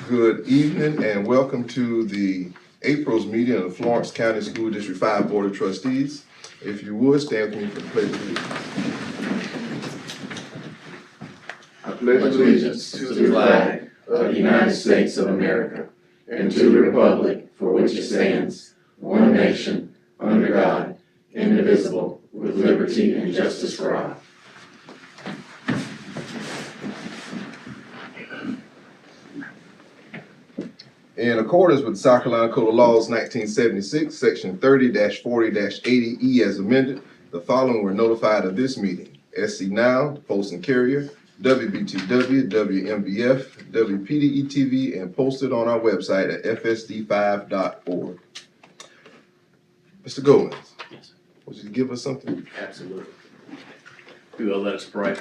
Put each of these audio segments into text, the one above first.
Good evening and welcome to the April's meeting of the Florence County School District 5 Board of Trustees. If you would, stand with me for the pledge of allegiance. I pledge allegiance to the flag of the United States of America and to the republic for which it stands, one nation, under God, indivisible, with liberty and justice for all. In accordance with South Carolina Code of Laws 1976, Section 30-40-80E as amended, the following were notified of this meeting: SC Now, the Post and Carrier, WBTW, WMBF, WPDE-TV, and posted on our website at fsd5.org. Mr. Goins, Yes. would you give us something? Absolutely. We will let us pray.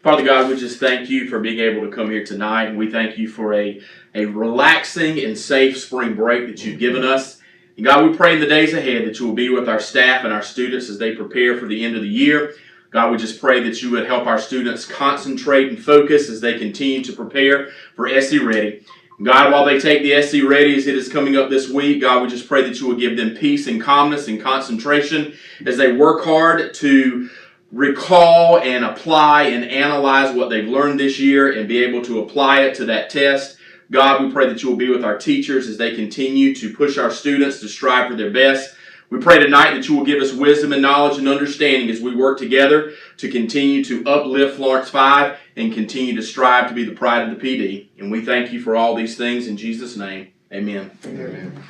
Father God, we just thank you for being able to come here tonight, and we thank you for a relaxing and safe spring break that you've given us. And God, we pray in the days ahead that you will be with our staff and our students as they prepare for the end of the year. God, we just pray that you would help our students concentrate and focus as they continue to prepare for SC Ready. God, while they take the SC Ready as it is coming up this week, God, we just pray that you will give them peace and calmness and concentration as they work hard to recall and apply and analyze what they've learned this year and be able to apply it to that test. God, we pray that you will be with our teachers as they continue to push our students to strive for their best. We pray tonight that you will give us wisdom and knowledge and understanding as we work together to continue to uplift Florence 5 and continue to strive to be the pride of the PD. And we thank you for all these things in Jesus' name. Amen. Amen.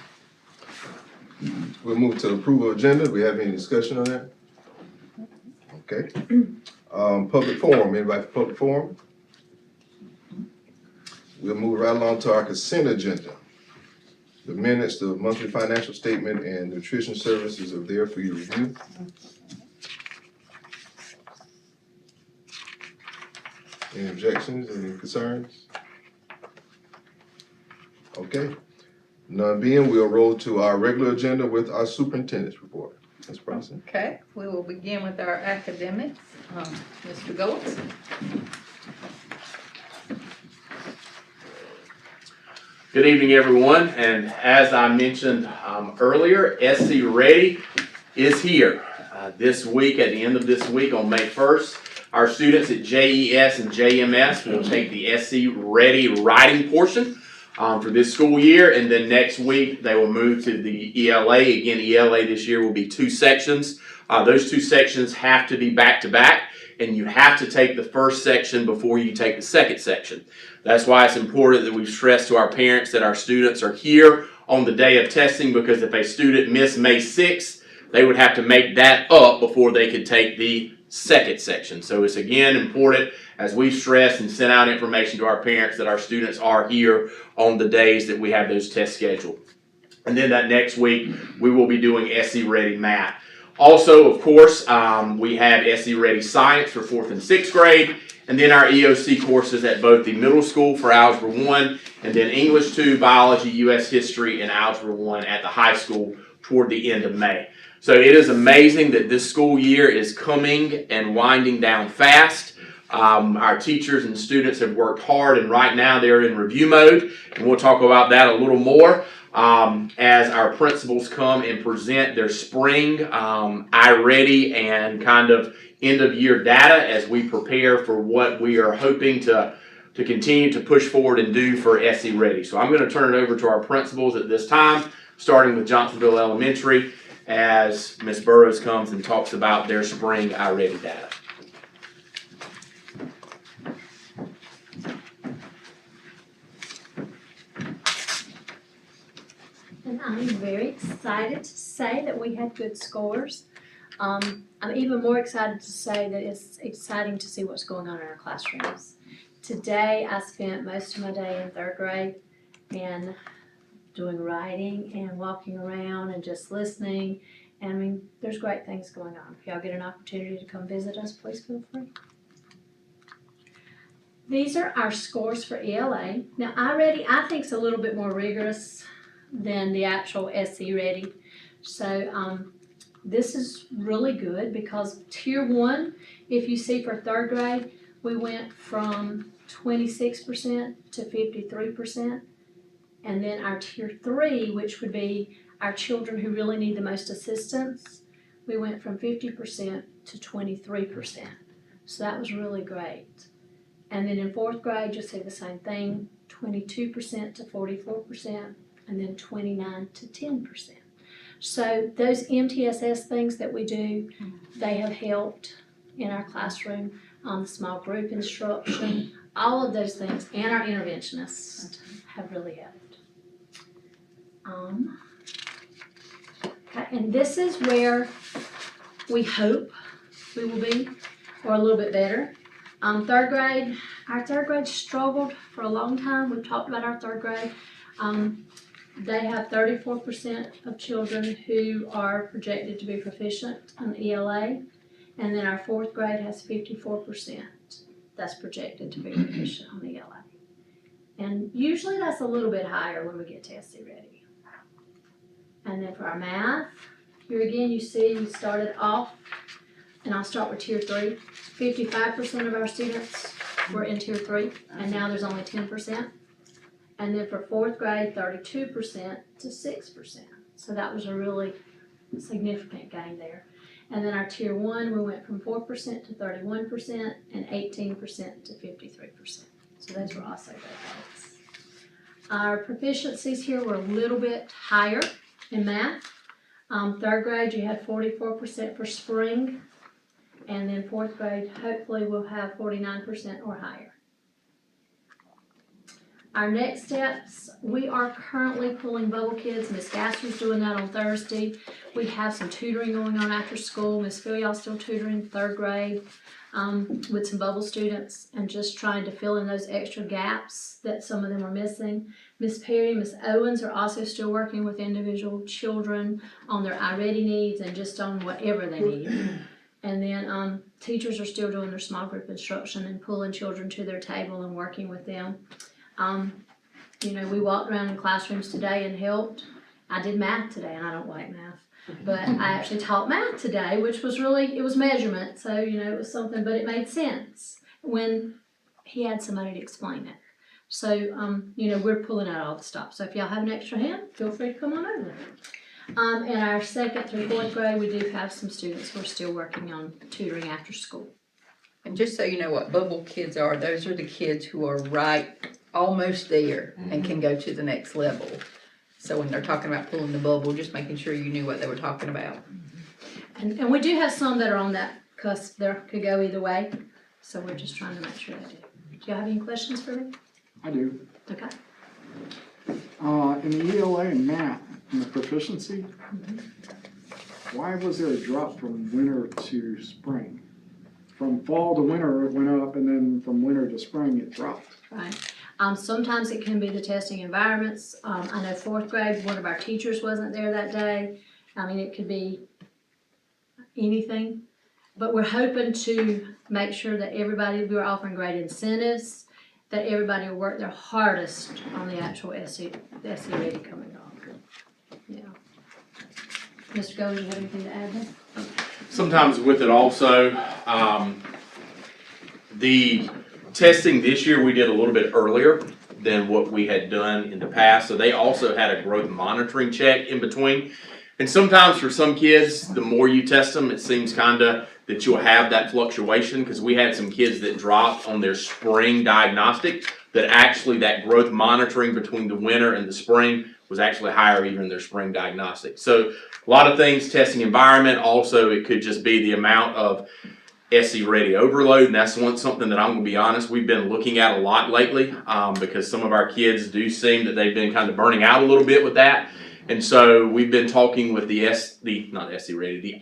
We'll move to the approval agenda. Do we have any discussion on that? Okay. Public forum. Anybody for public forum? We'll move right along to our consent agenda. The minutes, the monthly financial statement, and nutrition services are there for your review. Any objections, any concerns? Okay. None being, we'll roll to our regular agenda with our superintendent's report. Ms. Bronson. Okay, we will begin with our academics. Mr. Goetz. Good evening, everyone. And as I mentioned earlier, SC Ready is here. This week, at the end of this week, on May 1st, our students at JES and JMS will take the SC Ready writing portion for this school year, and then next week they will move to the ELA. Again, ELA this year will be 2 sections. Those 2 sections have to be back to back, and you have to take the first section before you take the second section. That's why it's important that we stress to our parents that our students are here on the day of testing, because if a student missed May 6th, they would have to make that up before they could take the second section. So it's again important, as we stress and send out information to our parents, that our students are here on the days that we have those tests scheduled. And then that next week, we will be doing SC Ready Math. Also, of course, we have SC Ready Science for 4th and 6th grade, and then our EOC courses at both the middle school for Algebra 1, and then English 2, Biology, U.S. History, and Algebra 1 at the high school toward the end of May. So it is amazing that this school year is coming and winding down fast. Our teachers and students have worked hard, and right now they're in review mode, and we'll talk about that a little more as our principals come and present their spring iReady and kind of end of year data as we prepare for what we are hoping to continue to push forward and do for SC Ready. So I'm going to turn it over to our principals at this time, starting with Johnsonville Elementary, as Ms. Burrows comes and talks about their spring iReady data. And I'm very excited to say that we had good scores. I'm even more excited to say that it's exciting to see what's going on in our classrooms. Today, I spent most of my day in 3rd grade and doing writing and walking around and just listening. And I mean, there's great things going on. If y'all get an opportunity to come visit us, please feel free. These are our scores for ELA. Now, iReady, I think, is a little bit more rigorous than the actual SC Ready. So this is really good because Tier 1, if you see for 3rd grade, we went from 26% to 53%. And then our tier 3, which would be our children who really need the most assistance, we went from 50% to 23%. So that was really great. And then in 4th grade, you'll see the same thing, 22% to 44%, and then 29 to 10%. So those MTSS things that we do, they have helped in our classroom, small group instruction, all of those things, and our interventionists have really helped. Okay, and this is where we hope we will be, or a little bit better. 3rd grade, our 3rd grade struggled for a long time. We've talked about our 3rd grade. They have 34% of children who are projected to be proficient on ELA, and then our 4th grade has 54% that's projected to be proficient on ELA. And usually that's a little bit higher when we get to SC Ready. And then for our math, here again you see we started off, and I'll start with tier 3. 55% of our students were in tier 3, and now there's only 10%. And then for 4th grade, 32% to 6%. So that was a really significant gain there. And then our tier 1, we went from 4% to 31% and 18% to 53%. So those were also great gains. Our proficiencies here were a little bit higher in math. 3rd grade, you had 44% for spring. And then 4th grade, hopefully we'll have 49% or higher. Our next steps, we are currently pulling Bubble Kids. Miss Gasser's doing that on Thursday. We have some tutoring going on after school. Miss Phil still tutoring 3rd grade with some Bubble students and just trying to fill in those extra gaps that some of them are missing. Miss Perry, Miss Owens are also still working with individual children on their iReady needs and just on whatever they need. And then teachers are still doing their small group instruction and pulling children to their table and working with them. We walked around in classrooms today and helped. I did math today, and I don't like math, but I actually taught math today, which was it was measurement, so, it was something, but it made sense when he had somebody to explain it. So, we're pulling out all the stops. So if y'all have an extra hand, feel free to come on over. In our 2nd through 4th grade, we do have some students who are still working on tutoring after school. And just so you know what Bubble Kids are, those are the kids who are almost there and can go to the next level. So when they're talking about pulling the bubble, just making sure you knew what they were talking about. And we do have some that are on that cusp. They could go either way. So we're just trying to make sure they do. Do y'all have any questions for me? I do. Okay. In the ELA and math, in the proficiency, why was there a drop from winter to spring? From fall to winter it went up, and then from winter to spring it dropped. Right. Sometimes it can be the testing environments. I know 4th grade, one of our teachers wasn't there that day. It could be anything. But we're hoping to make sure that we are offering great incentives, that everybody will work their hardest on the actual SC Ready coming on. Yeah. Mr. Gold, do you have anything to add there? Sometimes with it also, the testing this year we did a little bit earlier than what we had done in the past. So they also had a growth monitoring check in between. And sometimes for some kids, the more you test them, it seems that you'll have that fluctuation, because we had some kids that dropped on their spring diagnostic that actually that growth monitoring between the winter and the spring was actually higher even in their spring diagnostic. So a lot of things, testing environment, also it could just be the amount of SC Ready overload, and that's something that I'm going to be honest, we've been looking at a lot lately because some of our kids do seem that they've been kind of burning out a little bit with that. And so we've been talking with the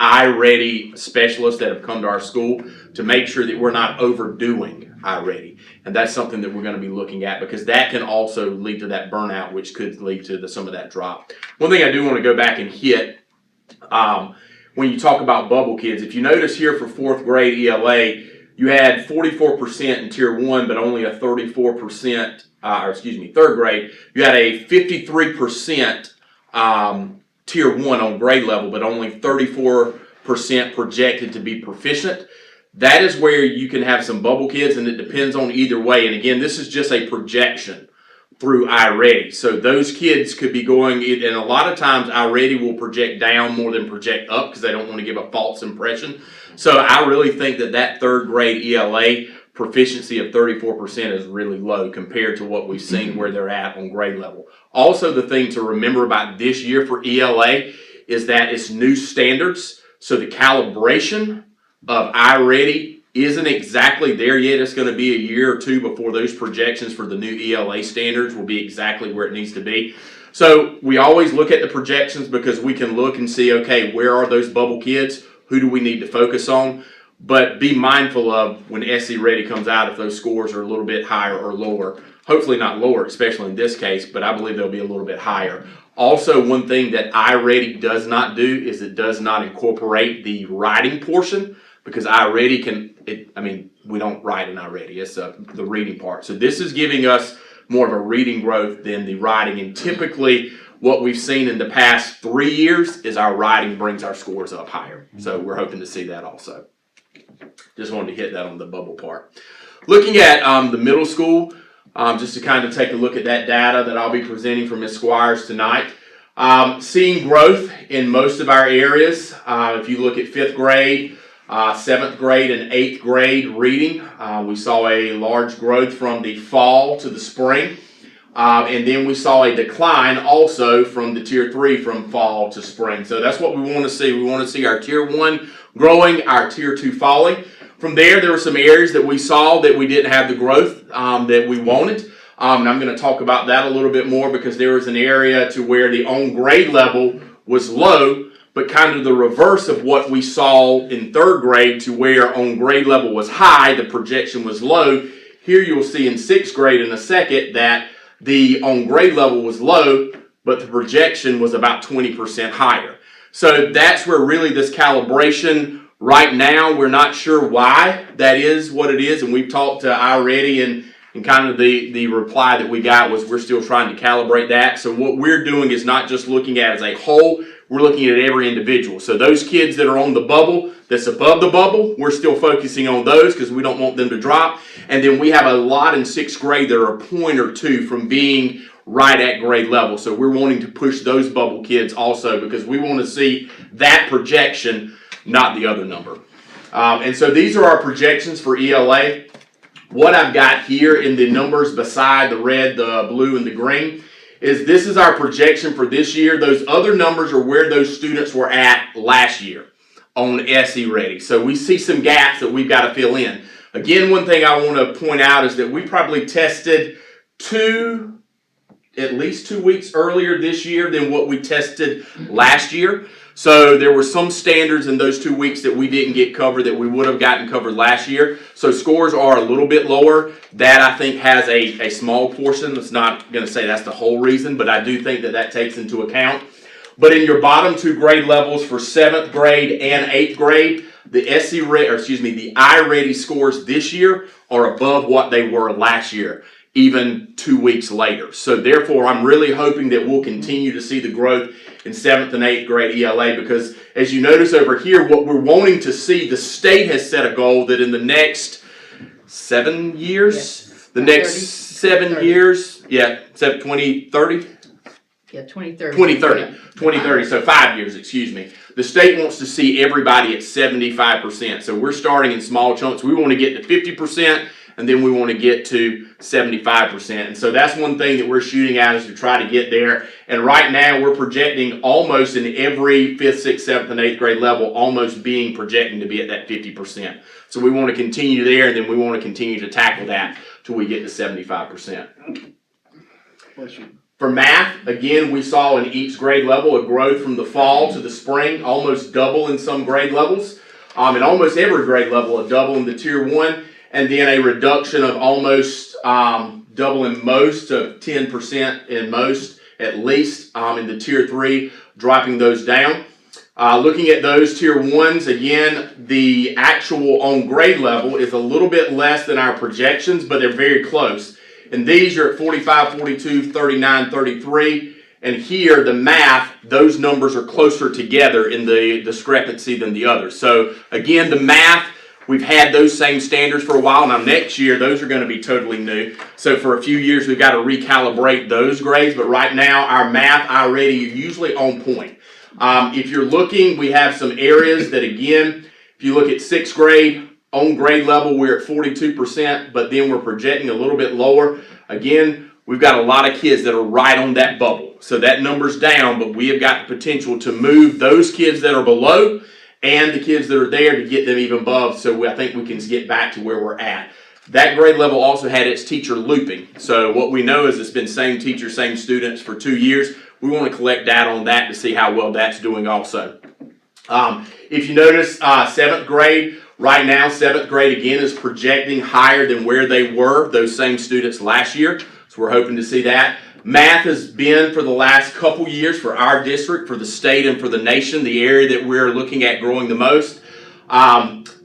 iReady specialists that have come to our school to make sure that we're not overdoing iReady. And that's something that we're going to be looking at, because that can also lead to that burnout, which could lead to some of that drop. One thing I do want to go back and hit, when you talk about Bubble Kids, if you notice here for 4th grade ELA, you had 44% in tier 1, but only a 34%, 3rd grade, you had a 53% tier 1 on grade level, but only 34% projected to be proficient. that is where you can have some bubble kids, and it depends on either way. And again, this is just a projection through iReady. So those kids could be going, and a lot of times iReady will project down more than project up because they don't want to give a false impression. So I really think that third grade ELA proficiency of 34% is really low compared to what we've seen where they're at on grade level. Also, the thing to remember about this year for ELA is that it's new standards. So the calibration of iReady isn't exactly there yet. It's going to be a year or two before those projections for the new ELA standards will be exactly where it needs to be. So we always look at the projections because we can look and see, okay, where are those bubble kids? Who do we need to focus on? But be mindful of when SE Ready comes out if those scores are a little bit higher or lower. Hopefully not lower, especially in this case, but I believe they'll be a little bit higher. Also, one thing that iReady does not do is it does not incorporate the writing portion because iReady we don't write in iReady. It's the reading part. So this is giving us more of a reading growth than the writing. And typically what we've seen in the past 3 years is our writing brings our scores up higher. So we're hoping to see that also. Just wanted to hit that on the bubble part. Looking at the middle school, just to kind of take a look at that data that I'll be presenting for Ms. Squires tonight. Seeing growth in most of our areas. If you look at 5th grade, 7th grade, and 8th grade reading, we saw a large growth from the fall to the spring. And then we saw a decline also from the tier 3 from fall to spring. So that's what we want to see. We want to see our tier 1 growing, our tier 2 falling. From there were some areas that we saw that we didn't have the growth that we wanted. And I'm going to talk about that a little bit more because there was an area to where the on grade level was low, but kind of the reverse of what we saw in 3rd grade to where on grade level was high, the projection was low. Here you'll see in 6th grade in a second that the on grade level was low, but the projection was about 20% higher. So that's where really this calibration, right now, we're not sure why that is what it is. And we've talked to iReady and kind of the reply that we got was we're still trying to calibrate that. So what we're doing is not just looking at as a whole, we're looking at every individual. So those kids that are on the bubble, that's above the bubble, we're still focusing on those because we don't want them to drop. And then we have a lot in 6th grade that are a point or two from being right at grade level. So we're wanting to push those bubble kids also because we want to see that projection, not the other number. And so these are our projections for ELA. What I've got here in the numbers beside the red, the blue, and the green is this is our projection for this year. Those other numbers are where those students were at last year on SE Ready. So we see some gaps that we've got to fill in. Again, one thing I want to point out is that we probably tested at least 2 weeks earlier this year than what we tested last year. So there were some standards in those 2 weeks that we didn't get covered that we would have gotten covered last year. So scores are a little bit lower. That I think has a small portion. It's not going to say that's the whole reason, but I do think that takes into account. But in your bottom 2 grade levels for 7th grade and 8th grade, the the iReady scores this year are above what they were last year, even 2 weeks later. So therefore, I'm really hoping that we'll continue to see the growth in 7th and 8th grade ELA because as you notice over here, what we're wanting to see, the state has set a goal that in the next 7 years, Yes. the next 7 30. years, 2030? Yeah, 2030. 2030. Yeah. 2030, so 5 years, excuse me. The state wants to see everybody at 75%. So we're starting in small chunks. We want to get to 50%, and then we want to get to 75%. And so that's one thing that we're shooting at is to try to get there. And right now we're projecting almost in every 5th, 6th, 7th, and 8th grade level, almost projecting to be at that 50%. So we want to continue there, and then we want to continue to tackle that till we get to 75%. For math, again, we saw in each grade level a growth from the fall to the spring, almost double in some grade levels. In almost every grade level, a double in the tier 1, and then a reduction of almost double in most of 10% in most, at least in the tier 3, dropping those down. Looking at those tier 1s, again, the actual on grade level is a little bit less than our projections, but they're very close. And these are at 45, 42, 39, 33. And here, the math, those numbers are closer together in the discrepancy than the others. So again, the math, We've had those same standards for a while. Now next year, those are going to be totally new. So for a few years, we've got to recalibrate those grades. But right now, our math iReady are usually on point. If you're looking, we have some areas that, again, if you look at 6th grade, on grade level, we're at 42%, but then we're projecting a little bit lower. Again, we've got a lot of kids that are right on that bubble. So that number's down, but we have got the potential to move those kids that are below and the kids that are there to get them even above. So I think we can get back to where we're at. That grade level also had its teacher looping. So what we know is it's been same teacher, same students for 2 years. We want to collect data on that to see how well that's doing also. If you notice, 7th grade, right now 7th grade again is projecting higher than where they were, those same students last year. So we're hoping to see that. Math has been, for the last couple years, for our district, for the state, and for the nation, the area that we're looking at growing the most.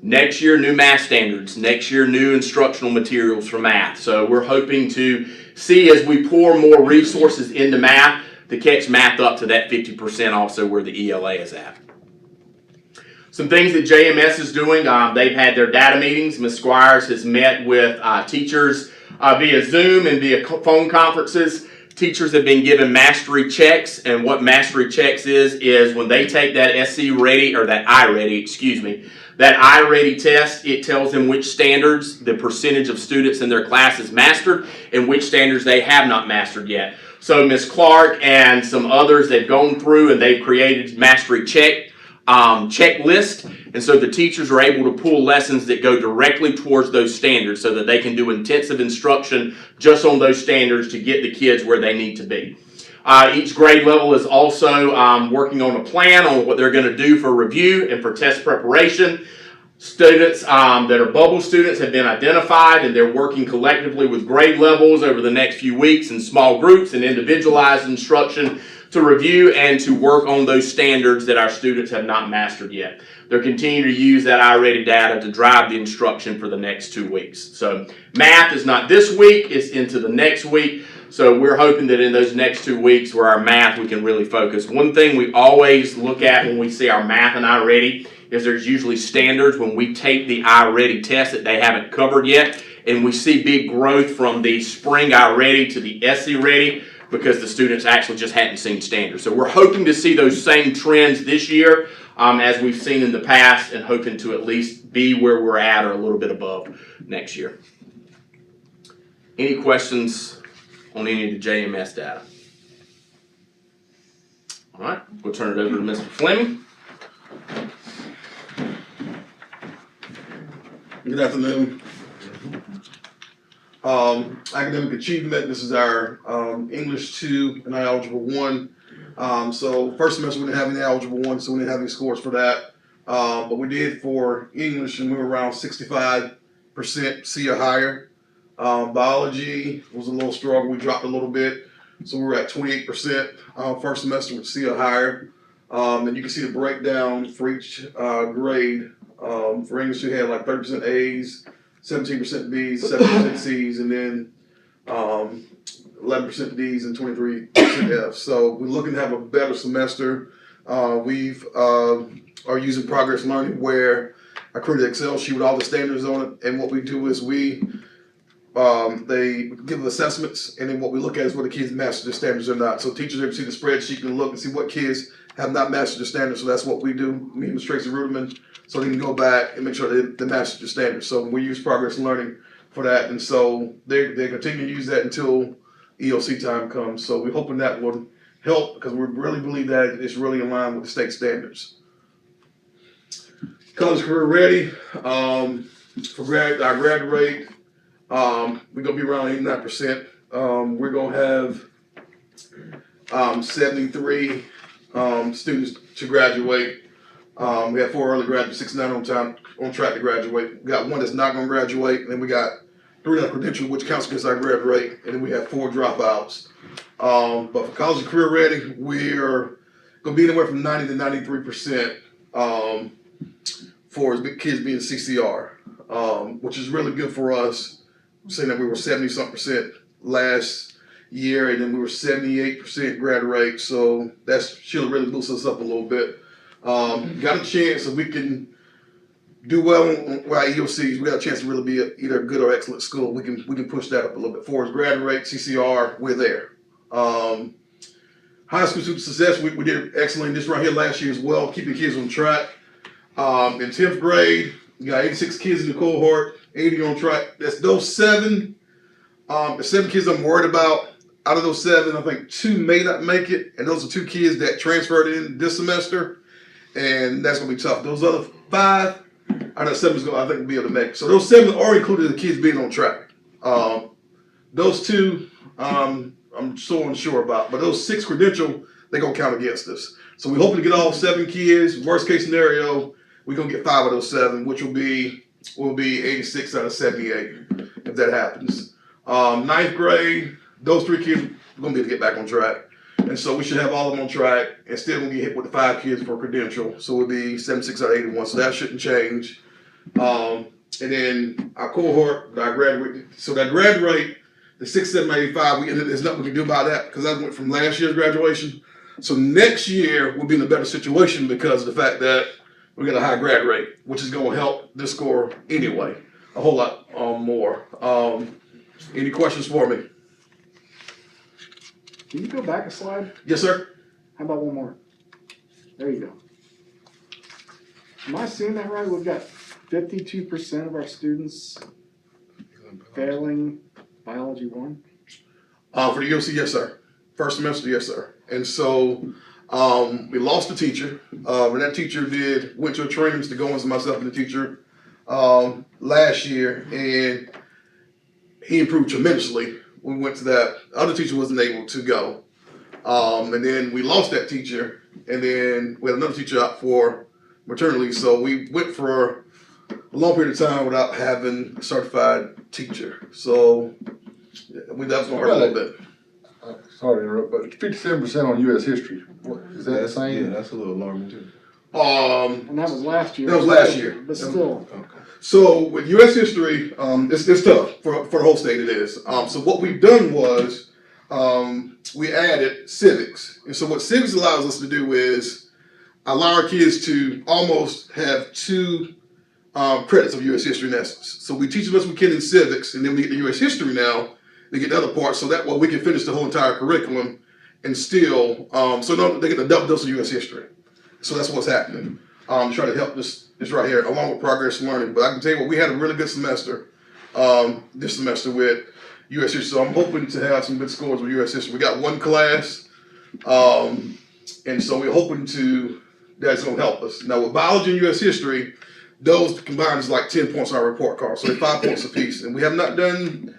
Next year, new math standards. Next year, new instructional materials for math. So we're hoping to see, as we pour more resources into math, to catch math up to that 50% also where the ELA is at. Some things that JMS is doing, they've had their data meetings. Ms. Squires has met with teachers via Zoom and via phone conferences. Teachers have been given mastery checks, and what mastery checks is when they take that SC-Ready, or that iReady, excuse me, that iReady test, it tells them which standards, the percentage of students in their class is mastered, and which standards they have not mastered yet. So Ms. Clark and some others, they've gone through and they've created mastery checklist, and so the teachers are able to pull lessons that go directly towards those standards so that they can do intensive instruction just on those standards to get the kids where they need to be. Each grade level is also working on a plan on what they're going to do for review and for test preparation. Students that are bubble students have been identified, and they're working collectively with grade levels over the next few weeks in small groups and individualized instruction to review and to work on those standards that our students have not mastered yet. They're continuing to use that iReady data to drive the instruction for the next 2 weeks. So math is not this week, it's into the next week. So we're hoping that in those next 2 weeks where our math, we can really focus. One thing we always look at when we see our math and iReady is there's usually standards when we take the iReady test that they haven't covered yet, and we see big growth from the spring iReady to the SC-Ready because the students actually just hadn't seen standards. So we're hoping to see those same trends this year as we've seen in the past, and hoping to at least be where we're at or a little bit above next year. Any questions on any of the JMS data? All right, we'll turn it over to Mr. Fleming. Good afternoon. Academic achievement, this is our English 2 and our Algebra 1. So first semester we didn't have any Algebra 1, so we didn't have any scores for that. But we did for English, and we were around 65% C or higher. Biology was a little struggle, we dropped a little bit. So we were at 28% first semester with C or higher. And you can see the breakdown for each grade. For English, we had like 30% A's, 17% B's, 7% C's, and then 11% D's and 23% F's. So we're looking to have a better semester. We've are using progress learning, where I created an Excel sheet with all the standards on it, and what we do is they give assessments, and then what we look at is whether the kids master the standards or not. So teachers are able to see the spreadsheet and look and see what kids have not mastered the standards. So that's what we do, me and Ms. Tracy Ruderman, so they can go back and make sure they master the standards. So we use progress learning for that, and so they continue to use that until EOC time comes. So we're hoping that will help, because we really believe that it's really in line with the state standards. College career ready, for our grad rate, we're gonna be around 89%. We're gonna have 73 students to graduate. We have 4 early graduates, 69 on track to graduate. We got 1 that's not gonna graduate, and then we got 3 that are credentialed, which counts against our grad rate, and then we have 4 dropouts. But for college and career ready, we're gonna be anywhere from 90 to 93% for kids being CCR, which is really good for us. Saying that we were 70-something% last year, and then we were 78% grad rate, so that should really boost us up a little bit. Got a chance, if we can do well with our EOCs, we got a chance to really be either a good or excellent school. We can push that up a little bit. For as grad rate, CCR, we're there. High school student success, we did excellent in this right here last year as well, keeping kids on track. In 10th grade, we got 86 kids in the cohort, 80 on track. That's those 7. The 7 kids I'm worried about. Out of those 7, I think 2 may not make it, and those are 2 kids that transferred in this semester, and that's gonna be tough. Those other 5 out of that 7 I think will be able to make it. So those 7 are included the kids being on track. Those 2, I'm so unsure about, but those 6 credential, they're gonna count against us. So we're hoping to get all 7 kids. Worst case scenario, we're gonna get 5 of those 7, which will be 86 out of 78 if that happens. 9th grade, those 3 kids are gonna be able to get back on track. And so we should have all of them on track and still gonna get hit with the 5 kids for credential. So it'll be 76 out of 81. So that shouldn't change. And then our cohort, our graduate, so that grad rate, the 6785, there's nothing we can do about that because that went from last year's graduation. So next year we'll be in a better situation because of the fact that we got a high grad rate, which is gonna help this score anyway, a whole lot more. Any questions for me? Can you go back a slide? Yes, sir. How about one more? There you go. Am I seeing that right? We've got 52% of our students failing biology 1? For the UOC, yes, sir. First semester, yes, sir. And so we lost a teacher. And that teacher went to a training, Mr. Goins and myself and the teacher last year, and he improved tremendously. We went to that. The other teacher wasn't able to go. And then we lost that teacher, and then we had another teacher out for maternity leave. So we went for a long period of time without having a certified teacher. So that was going to hurt a little bit. Sorry to interrupt, but 57% on U.S. history. Is that the same? Yeah, that's a little alarming too. And that was last year. That was last year. But still. Okay. So with U.S. history, it's tough for the whole state. It is. So what we've done was we added civics, and so what civics allows us to do is allow our kids to almost have 2 credits of U.S. history in essence. So we teach them as we can in civics, and then we get the U.S. history now. They get the other part, so that way we can finish the whole entire curriculum and still, they get a double dose of U.S. history. So that's what's happening. Try to help this right here, along with progress learning. But I can tell you what, we had a really good semester this semester with U.S. history. So I'm hoping to have some good scores with U.S. history. We got 1 class, and so we're hoping that's going to help us. Now with biology and U.S. history, those combined is like 10 points on our report card. So they're 5 points apiece. And we have not done,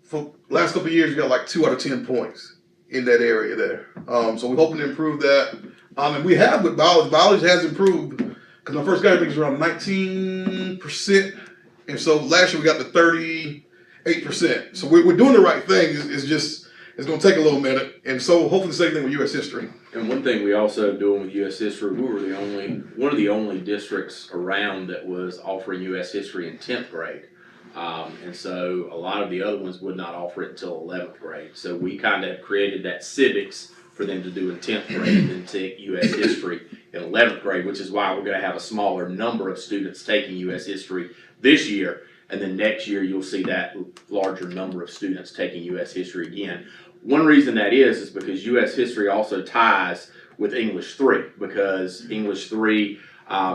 for last couple of years, we got like 2 out of 10 points in that area there. So we're hoping to improve that. And we have with biology. Biology has improved because my first grade I think was around 19%. And so last year we got to 38%. So we're doing the right thing. It's going to take a little minute. And so hopefully the same thing with U.S. history. And one thing we also doing with U.S. history, we were one of the only districts around that was offering U.S. history in 10th grade. And so a lot of the other ones would not offer it until 11th grade. So we kind of created that civics for them to do in 10th grade and then take U.S. history in 11th grade, which is why we're going to have a smaller number of students taking U.S. history this year. And then next year you'll see that larger number of students taking U.S. history again. One reason that is because U.S. history also ties with English 3, because English 3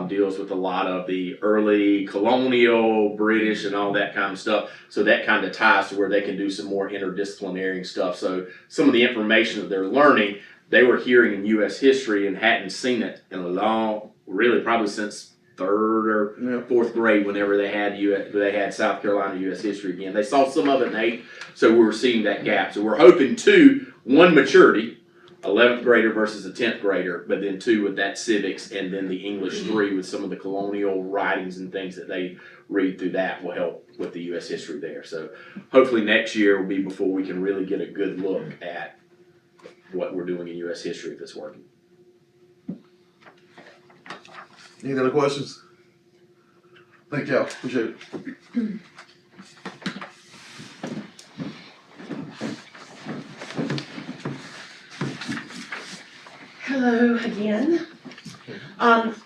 deals with a lot of the early colonial, British, and all that kind of stuff. So that kind of ties to where they can do some more interdisciplinary stuff. So some of the information that they're learning, they were hearing in U.S. history and hadn't seen it in a long, really probably since 3rd or 4th grade, whenever they had South Carolina U.S. history again. They saw some of it in 8th, so we were seeing that gap. So we're hoping 2, 1 maturity, 11th grader versus a 10th grader, but then 2 with that civics, and then the English 3 with some of the colonial writings and things that they read through that will help with the U.S. history there. So hopefully next year will be before we can really get a good look at what we're doing in U.S. history if it's working. Any other questions? Thank y'all. Appreciate it. Hello again.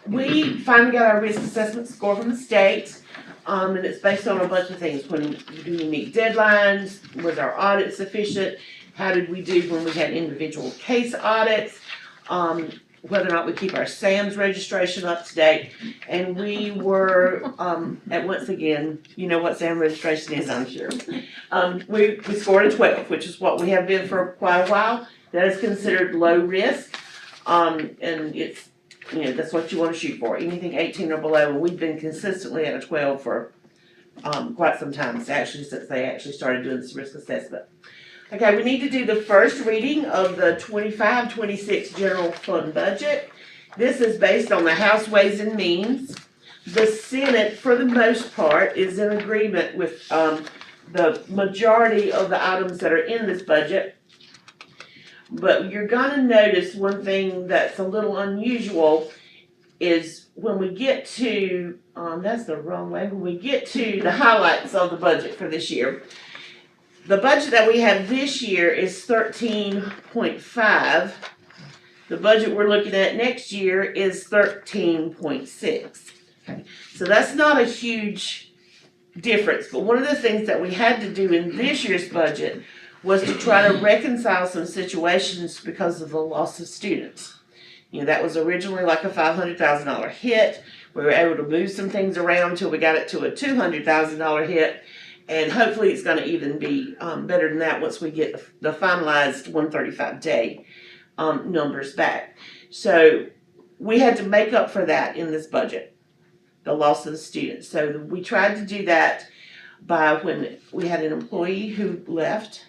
We finally got our risk assessment score from the state, and it's based on a bunch of things. When do we meet deadlines? Was our audit sufficient? How did we do when we had individual case audits? Whether or not we keep our SAMS registration up to date. And we were, at once again, you know what SAM registration is, I'm sure. We scored a 12, which is what we have been for quite a while. That is considered low risk. And it's, you know, that's what you want to shoot for, anything 18 or below. And we've been consistently at a 12 for quite some time, since they actually started doing this risk assessment. Okay, we need to do the first reading of the 25-26 general fund budget. This is based on the House Ways and Means. The Senate, for the most part, is in agreement with the majority of the items that are in this budget. But you're gonna notice one thing that's a little unusual is when we get to, that's the wrong way, when we get to the highlights of the budget for this year. The budget that we have this year is 13.5. The budget we're looking at next year is 13.6. Okay, so that's not a huge difference, but one of the things that we had to do in this year's budget was to try to reconcile some situations because of the loss of students. You know, that was originally like a $500,000 hit. We were able to move some things around until we got it to a $200,000 hit. And hopefully it's gonna even be better than that once we get the finalized 135-day numbers back. So we had to make up for that in this budget, the loss of the students. So we tried to do that by when we had an employee who left,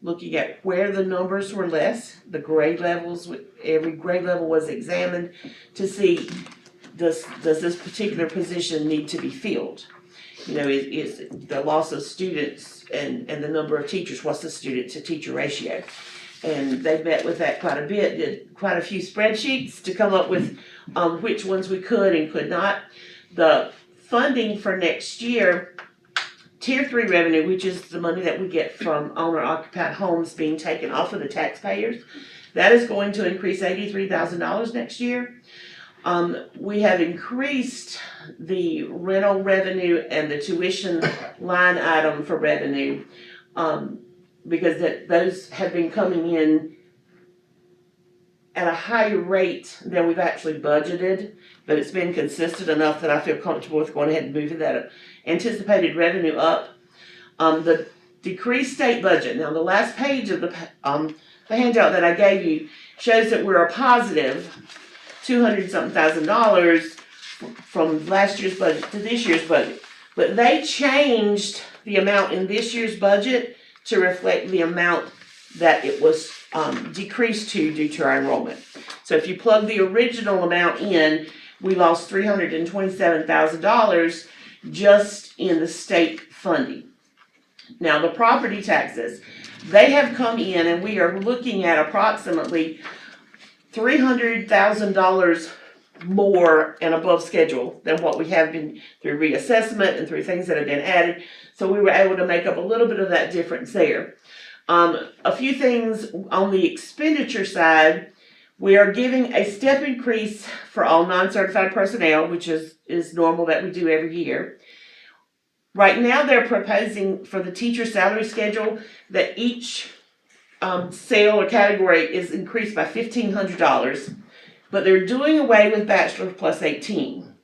looking at where the numbers were less, the grade levels, every grade level was examined to see does this particular position need to be filled. You know, is the loss of students and the number of teachers, what's the student to teacher ratio? And they met with that quite a bit, did quite a few spreadsheets to come up with which ones we could and could not. The funding for next year, Tier 3 revenue, which is the money that we get from owner-occupied homes being taken off of the taxpayers, that is going to increase $83,000 next year. We have increased the rental revenue and the tuition line item for revenue, because those have been coming in at a higher rate than we've actually budgeted, but it's been consistent enough that I feel comfortable with going ahead and moving that anticipated revenue up. The decreased state budget, now the last page of the handout that I gave you shows that we're a positive $200-something thousand from last year's budget to this year's budget. But they changed the amount in this year's budget to reflect the amount that it was decreased to due to our enrollment. So if you plug the original amount in, we lost $327,000 just in the state funding. Now the property taxes, they have come in and we are looking at approximately $300,000 more and above schedule than what we have been through reassessment and through things that have been added. So we were able to make up a little bit of that difference there. A few things on the expenditure side, we are giving a step increase for all non-certified personnel, which is normal that we do every year. Right now, they're proposing for the teacher salary schedule that each cell or category is increased by $1,500, but they're doing away with bachelor plus 18.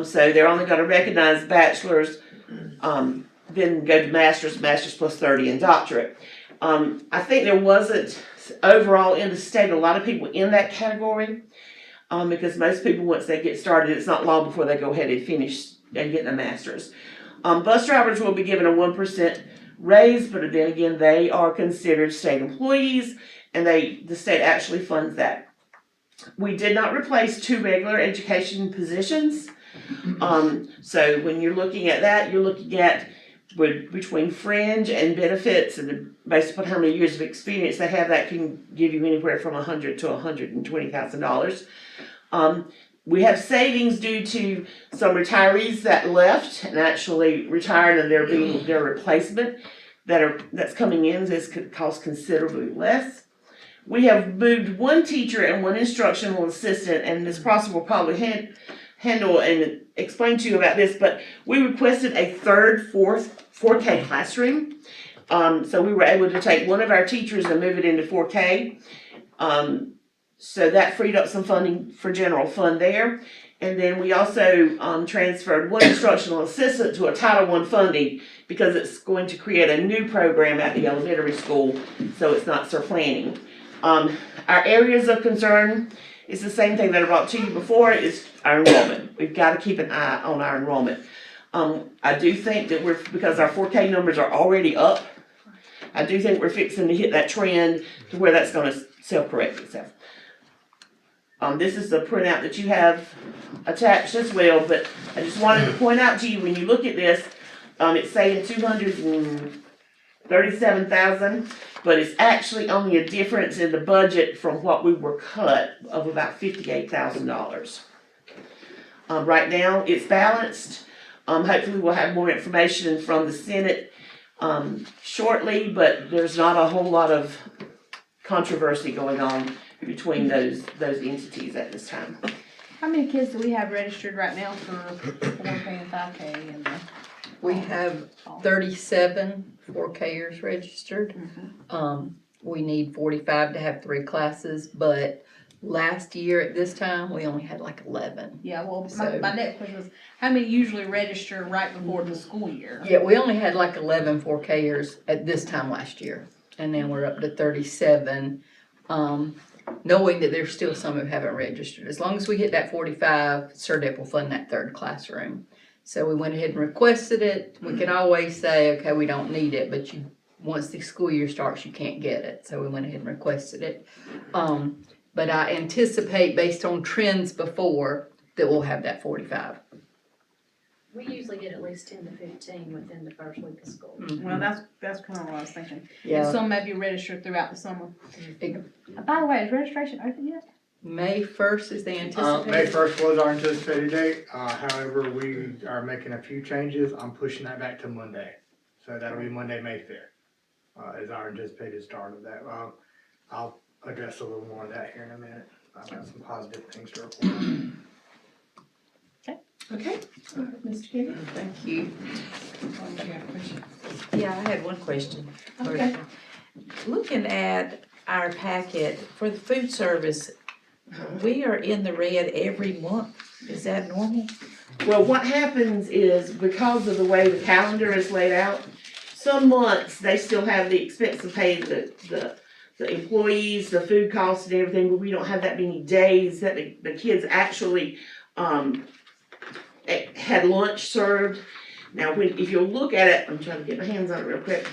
So they're only going to recognize bachelors, then go to master's plus 30, and doctorate. I think there wasn't overall in the state a lot of people in that category, because most people, once they get started, it's not long before they go ahead and finish and get a master's. Bus drivers will be given a 1% raise, but then again, they are considered state employees, and the state actually funds that. We did not replace 2 regular education positions. So when you're looking at that, you're looking at between fringe and benefits, and based upon how many years of experience they have, that can give you anywhere from $100,000 to $120,000. We have savings due to some retirees that left and actually retired, and their replacement that's coming in could cost considerably less. we have moved one teacher and one instructional assistant, and Ms. Prosser will probably handle and explain to you about this, but we requested a third, 4K classroom. So we were able to take one of our teachers and move it into 4K. So that freed up some funding for general fund there. And then we also transferred one instructional assistant to a Title I funding because it's going to create a new program at the elementary school, so it's not planning. Our areas of concern is the same thing that I brought to you before, is our enrollment. We've got to keep an eye on our enrollment. I do think that because our 4K numbers are already up, I do think we're fixing to hit that trend to where that's gonna self-correct itself. This is the printout that you have attached as well, but I just wanted to point out to you, when you look at this, it's saying 237,000, but it's actually only a difference in the budget from what we were cut of about $58,000. Right now, it's balanced. Hopefully we'll have more information from the Senate shortly, but there's not a whole lot of controversy going on between those entities at this time. How many kids do we have registered right now for 4K and 5K and the? We have 37 4Kers registered. We need 45 to have 3 classes, but last year at this time, we only had like 11. Yeah, well, So- my next question was, how many usually register right before the school year? Yeah, we only had like 11 4Kers at this time last year, and now we're up to 37. Knowing that there's still some who haven't registered. As long as we hit that 45, SERDEP will fund that third classroom. So we went ahead and requested it. We can always say, okay, we don't need it, but once the school year starts, you can't get it. So we went ahead and requested it. But I anticipate, based on trends before, that we'll have that 45. We usually get at least 10 to 15 within the first week of school. Well, that's kind of what I was thinking. And Yeah, some may be registered throughout the summer. By the way, is registration open yet? May 1st is the May anticipated. 1st was our anticipated date, however, we are making a few changes, I'm pushing that back to Monday. So that'll be Monday, May 5th, is our anticipated start of that. I'll address a little more of that here in a minute, I've got some positive things to report on. Okay, Mr. Carey? Thank you. Yeah, I had one question. Okay. Looking at our packet for the food service, we are in the red every month. Is that normal? Well, what happens is, because of the way the calendar is laid out, some months they still have the expense of paying the employees, the food costs and everything, but we don't have that many days that the kids actually had lunch served. Now, if you'll look at it, I'm trying to get my hands on it real quick.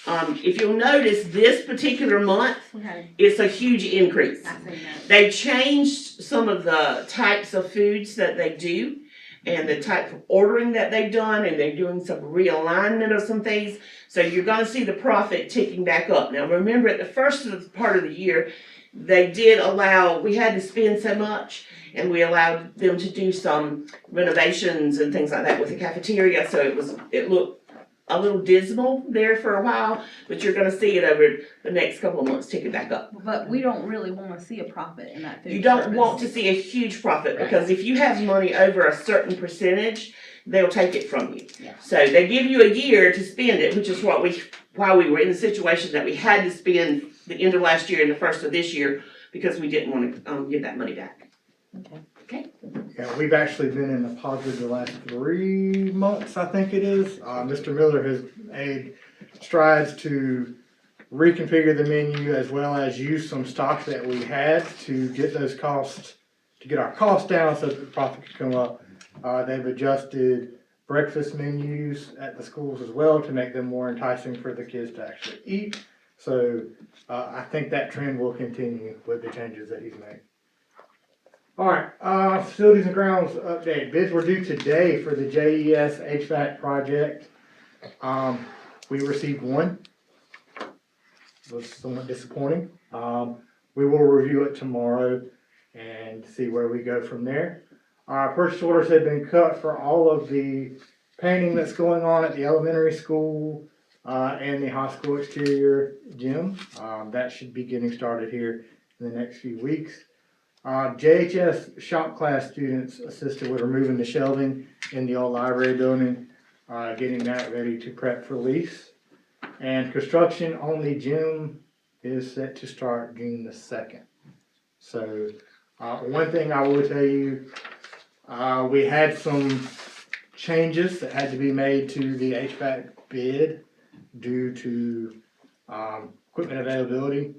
If you'll notice, this particular month, it's a huge increase. I see that. They changed some of the types of foods that they do and the type of ordering that they've done, and they're doing some realignment of some things. So you're gonna see the profit ticking back up. Now, remember, at the first part of the year, they did allow, we had to spend so much, and we allowed them to do some renovations and things like that with the cafeteria, so it looked a little dismal there for a while, but you're gonna see it over the next couple of months ticking back up. But we don't really wanna see a profit in that food You don't service. want to see a huge profit, because if you have money over a certain percentage, they'll take it from you. Yeah. So they give you a year to spend it, which is why we were in the situation that we had to spend the end of last year and the first of this year, because we didn't wanna give that money back. Yeah, we've actually been in the positive the last 3 months, I think it is. Mr. Miller has made strides to reconfigure the menu as well as use some stock that we had to get those costs, to get our costs down so that the profit could come up. They've adjusted breakfast menus at the schools as well to make them more enticing for the kids to actually eat. So I think that trend will continue with the changes that he's made. All right, facilities and grounds update. Bids were due today for the JES HVAC project. We received one. It was somewhat disappointing. We will review it tomorrow and see where we go from there. Purchase orders have been cut for all of the painting that's going on at the elementary school, and the high school exterior gym. That should be getting started here in the next few weeks. JHS shop class students assisted with removing the shelving in the old library building, getting that ready to prep for lease. And construction on the gym is set to start June the 2nd. So, one thing I will tell you, we had some changes that had to be made to the HVAC bid due to equipment availability.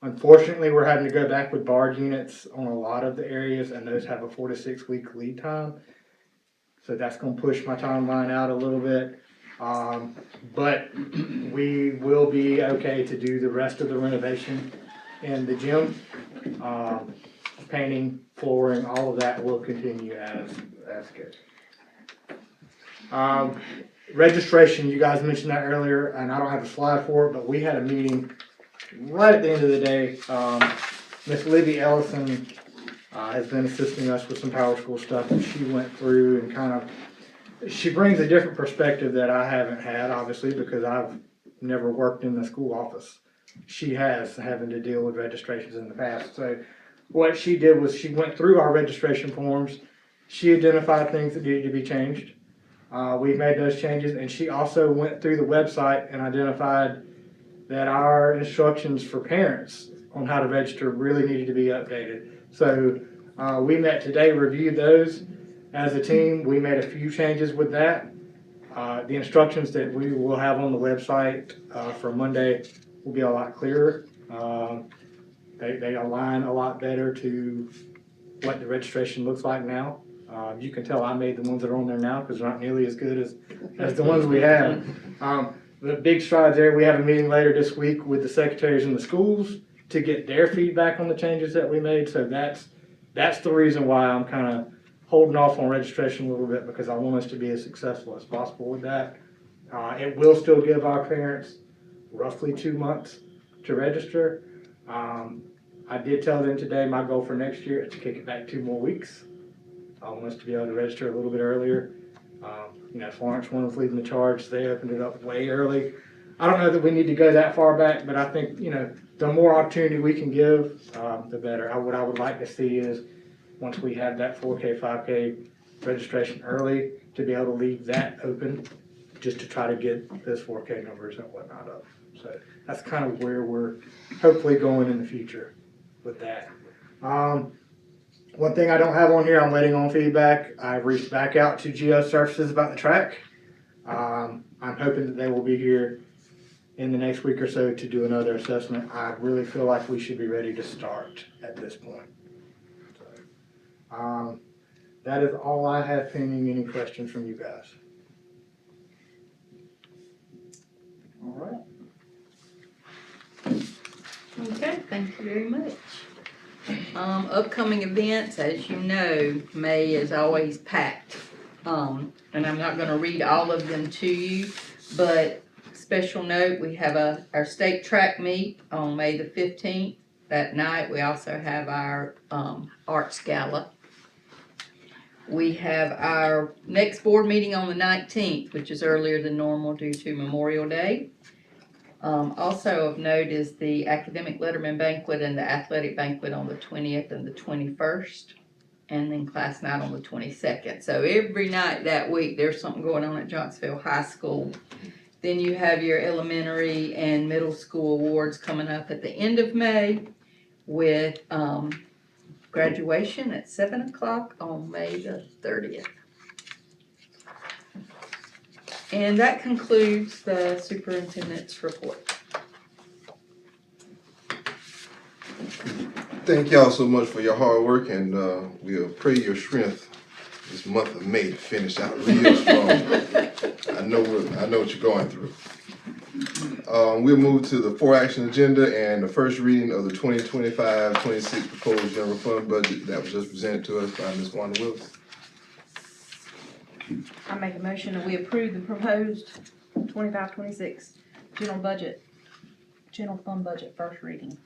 Unfortunately, we're having to go back with barge units on a lot of the areas, and those have a 4 to 6 week lead time. So that's going to push my timeline out a little bit. But we will be okay to do the rest of the renovation in the gym. Painting, flooring, all of that will continue as good. Registration, you guys mentioned that earlier, and I don't have a slide for it, but we had a meeting right at the end of the day. Miss Libby Ellison has been assisting us with some Power School stuff, and she went through and she brings a different perspective that I haven't had, obviously, because I've never worked in the school office. She has, having to deal with registrations in the past. So what she did was she went through our registration forms. She identified things that needed to be changed. We've made those changes, and she also went through the website and identified that our instructions for parents on how to register really needed to be updated. So we met today, reviewed those as a team. We made a few changes with that. The instructions that we will have on the website for Monday will be a lot clearer. They align a lot better to what the registration looks like now. You can tell I made the ones that are on there now because they're not nearly as good as the ones we have. The big strides there, we have a meeting later this week with the secretaries in the schools to get their feedback on the changes that we made. So that's the reason why I'm kind of holding off on registration a little bit, because I want us to be as successful as possible with that. It will still give our parents roughly 2 months to register. I did tell them today my goal for next year is to kick it back 2 more weeks. I want us to be able to register a little bit earlier. Florence, one was leading the charge. They opened it up way early. I don't know that we need to go that far back, but I think, the more opportunity we can give, the better. What I would like to see is once we have that 4K, 5K registration early, to be able to leave that open just to try to get those 4K numbers and whatnot up. So that's kind of where we're hopefully going in the future with that. One thing I don't have on here, I'm waiting on feedback. I've reached back out to Geo Services about the track. I'm hoping that they will be here in the next week or so to do another assessment. I really feel like we should be ready to start at this point. So, that is all I have pending. Any questions from you guys? All right. Okay, thank you very much. Upcoming events, as you know, May is always packed. And I'm not gonna read all of them to you, but special note, we have our state track meet on May the 15th. That night, we also have our arts gala. We have our next board meeting on the 19th, which is earlier than normal due to Memorial Day. Also of note is the academic letterman banquet and the athletic banquet on the 20th and the 21st, and then class night on the 22nd. So every night that week there's something going on at Johnsonville High School. Then you have your elementary and middle school awards coming up at the end of May, with graduation at 7 o'clock on May the 30th. And that concludes the superintendent's report. Thank y'all so much for your hard work, and we'll pray your strength this month of May to finish out real strong. I know what you're going through. We'll move to the 4 action agenda and the first reading of the 2025-26 proposed general fund budget that was just presented to us by Ms. Wanda Willis. I make a motion that we approve the proposed 25-26 general fund budget first reading.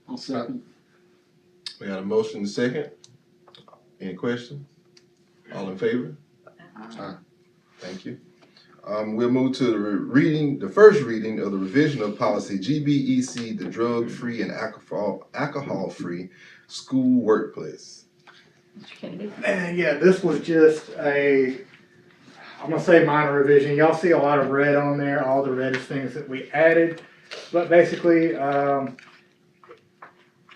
I'll second. We got a motion and a second. Any questions? All in favor? Aye. Thank you. We'll move to the first reading of the revision of policy GBEC, the drug-free and alcohol-free school workplace. Mr. Kennedy? And yeah, this was just I'm gonna say minor revision. Y'all see a lot of red on there, all the red is things that we added. But basically,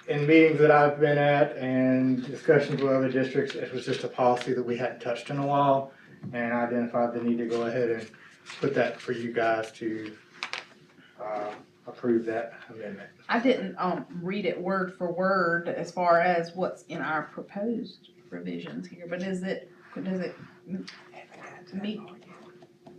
in meetings that I've been at and discussions with other districts, it was just a policy that we hadn't touched in a while. And I identified the need to go ahead and put that for you guys to approve that amendment. I didn't, read it word for word as far as what's in our proposed revisions here, but does it meet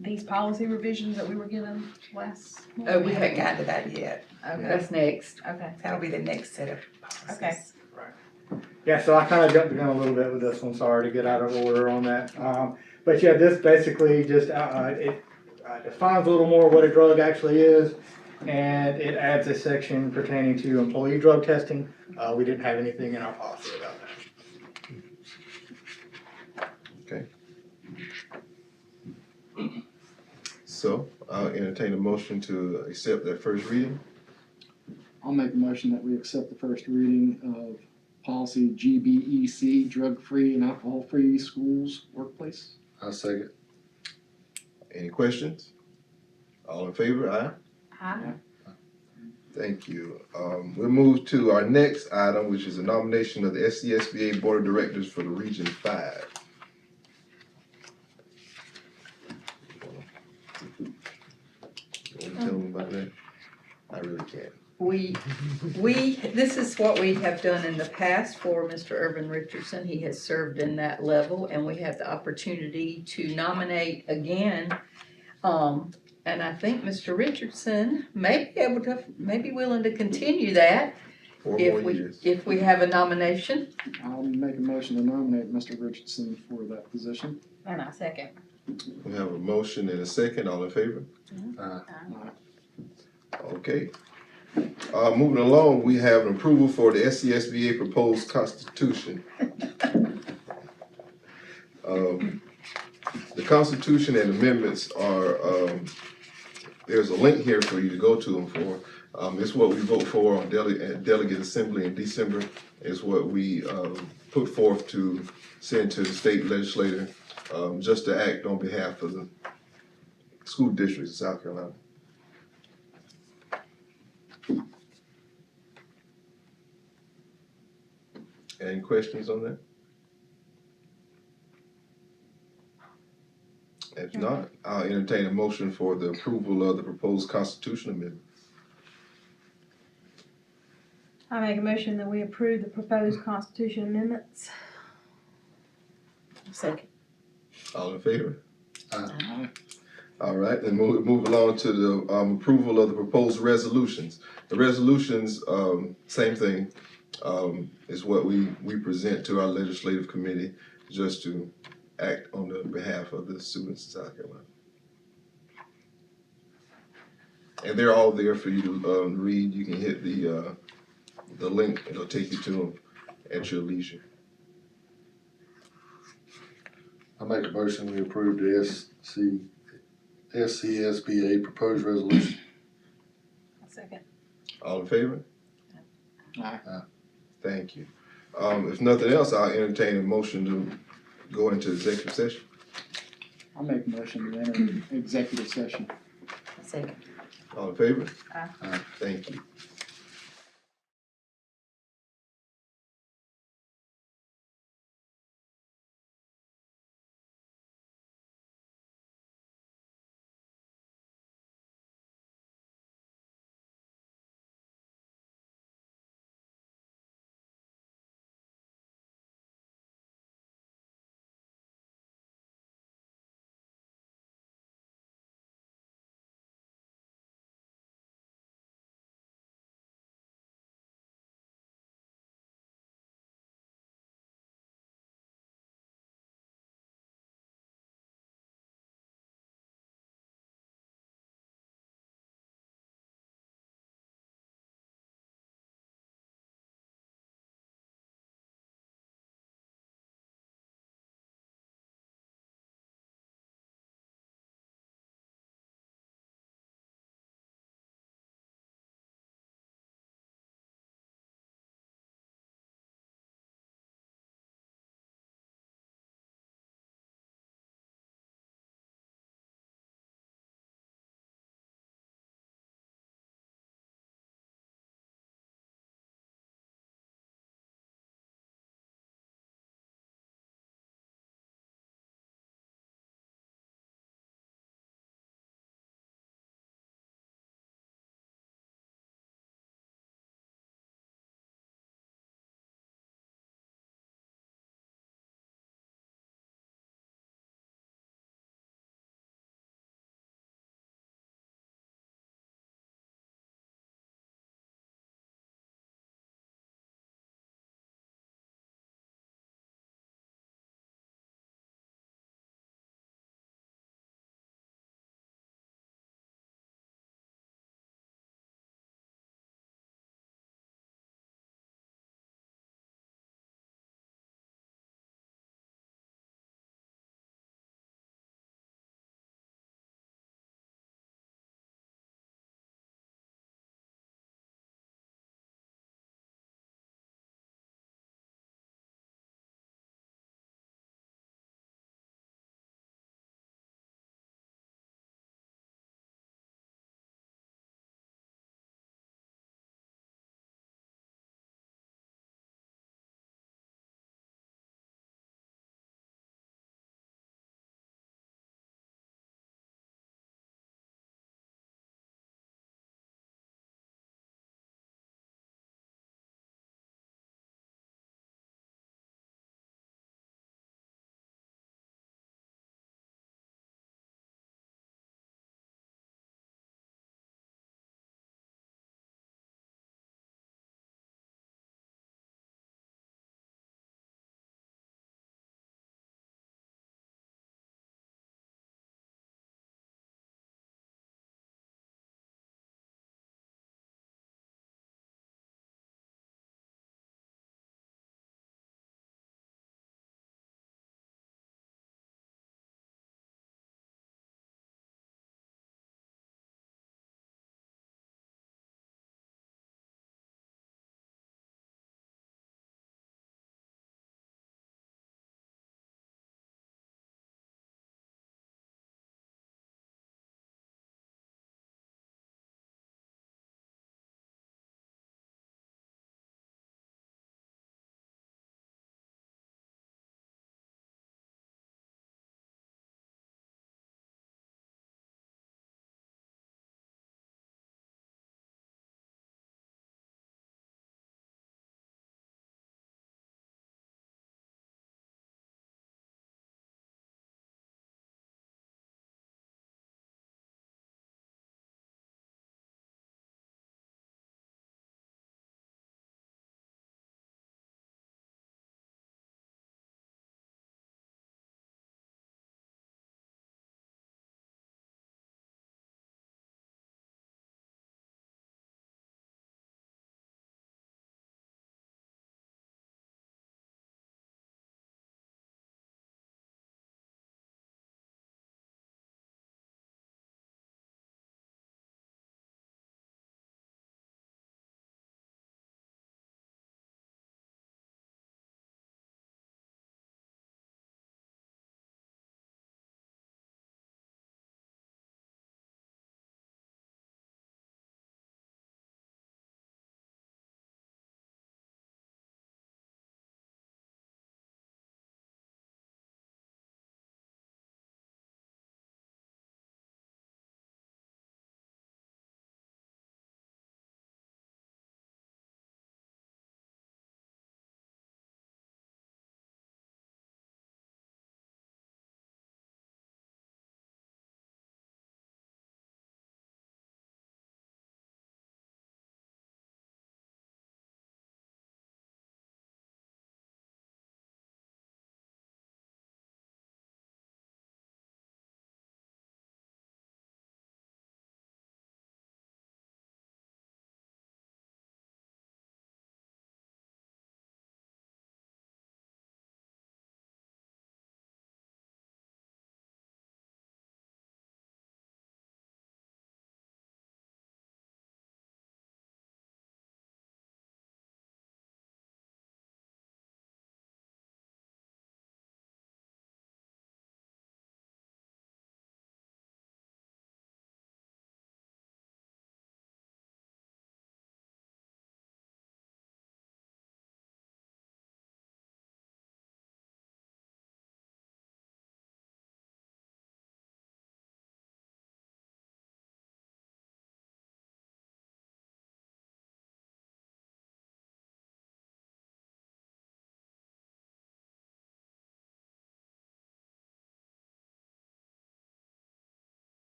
these policy revisions that we were given last month? Oh, we haven't haven't gotten to that yet. Okay, That's next. okay, That'll be the next set of policies. okay. Yeah, so I kind of jumped the gun a little bit with this one, sorry to get out of order on that. But yeah, this basically just, it defines a little more what a drug actually is, and it adds a section pertaining to employee drug testing. We didn't have anything in our policy about that. Okay. So I'll entertain a motion to accept that first reading. I'll make a motion that we accept the first reading of policy GBEC, drug-free and alcohol-free schools workplace. I second. Any questions? All in favor, aye? Aye. Thank you. We'll move to our next item, which is a nomination of the SCSBA Board of Directors for the Region 5. You wanna tell them about that? I really can't. This is what we have done in the past for Mr. Irvin Richardson. He has served in that level, and we have the opportunity to nominate again. And I think Mr. Richardson may be willing to continue that 4 more years. if we have a nomination. I'll make a motion to nominate Mr. Richardson for that position. And I second. We have a motion and a second. All in favor? Okay. Moving along, we have an approval for the SCSBA proposed constitution. The constitution and amendments are, there's a link here for you to go to them for. It's what we vote for on delegate assembly in December. It's what we put forth to send to the state legislator, just to act on behalf of the school districts of South Carolina. Any questions on that? If not, I'll entertain a motion for the approval of the proposed constitution amendment. I make a motion that we approve the proposed constitution amendments. Second. All in favor? Aye. All right, then move along to the approval of the proposed resolutions. The resolutions, same thing, is what we present to our legislative committee just to act on the behalf of the students in South Carolina. And they're all there for you to read. You can hit the link, it'll take you to them at your leisure. I make a motion we approve the SCSBA proposed resolution. Second. All in favor? Aye. Thank you. If nothing else, I'll entertain a motion to go into executive session. I'll make a motion to enter executive session. Second. All in favor? Aye. Thank you.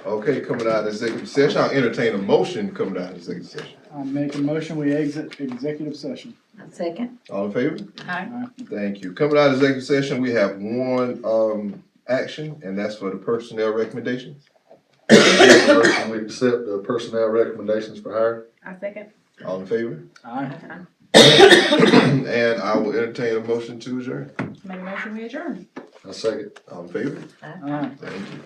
Okay, coming out of executive session, I'll entertain a motion coming out of executive session. I make a motion, we exit executive session. Second. All in favor? Aye. Thank you. Coming out of executive session, we have one, action, and that's for the personnel recommendations. Motion, we accept the personnel recommendations for hire. I second. All in favor? Aye. And I will entertain a motion to adjourn. Make a motion, we adjourn. I second. All in favor? Aye. Thank you.